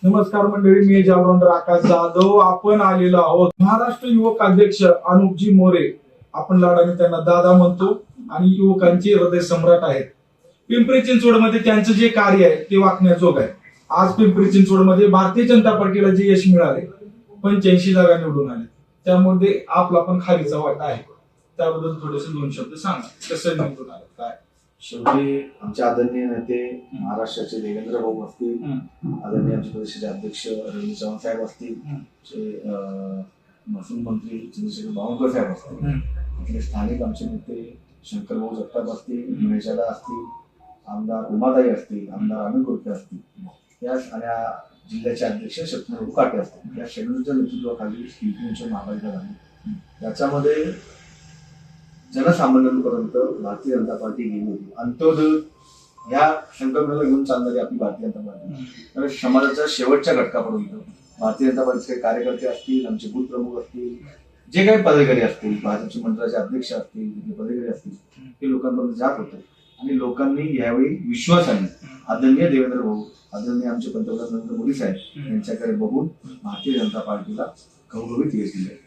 नमस्कार मंडळी, मी ऑलराऊंडर आकाश जाधव. आपण आलेलो आहोत महाराष्ट्र युवक अध्यक्ष अनुपजी मोरे. आपण लाडाने त्यांना दादा म्हणतो आणि युवकांचे हृदय सम्राट आहेत. पिंपरी चिंचवडमध्ये त्यांचं जे कार्य आहे ते वाखण्याजोग आहे. आज पिंपरी चिंचवडमध्ये भारतीय जनता पार्टीला जे यश मिळाले, 85 जागा निवडून आले, त्यामध्ये आपला पण खालीचा वाटा आहे. त्याबद्दल थोडेसे दोन शब्द सांगा, कसं निवडून आले काय. शेवटी आमचे आदरणीय नेते महाराष्ट्राचे देवेंद्र भाऊ असतील, आदरणीय आमचे प्रदेशाचे अध्यक्ष रवी चव्हाण साहेब असतील, महसूल मंत्री चंद्रशेखर बावनकुळे साहेब असतील, इथले स्थानिक आमचे नेते शंकर भाऊ जगताप असतील, महेश दादा असतील, आमदार उमाताई असतील, आमदार अमित गोडके असतील, या आणि जिल्ह्याचे अध्यक्ष शक्तीभाऊ काटे असतील, या सगळ्यांच्या नेतृत्वाखाली पिंपरी महापालिका झाली. याच्यामध्ये जनसामान्यांपर्यंत भारतीय जनता पार्टी गेली होती. अंत्योदय ह्या संकल्पनेला घेऊन चालणारी आपली भारतीय जनता पार्टी, तर समाजाच्या शेवटच्या घटकापर्यंत भारतीय जनता पार्टीचे कार्यकर्ते असतील, आमचे बूथ प्रमुख असतील, जे काही पदाधिकारी असतील, भाजपचे मंडळाचे अध्यक्ष असतील, जे पदाधिकारी असतील, ते लोकांपर्यंत जात होते. आणि लोकांनी यावेळी विश्वासाने आदरणीय देवेंद्र भाऊ, आदरणीय आमचे पंतप्रधान नरेंद्र मोदी साहेब यांच्याकडे बघून भारतीय जनता पार्टीला घवघवीत यश दिले.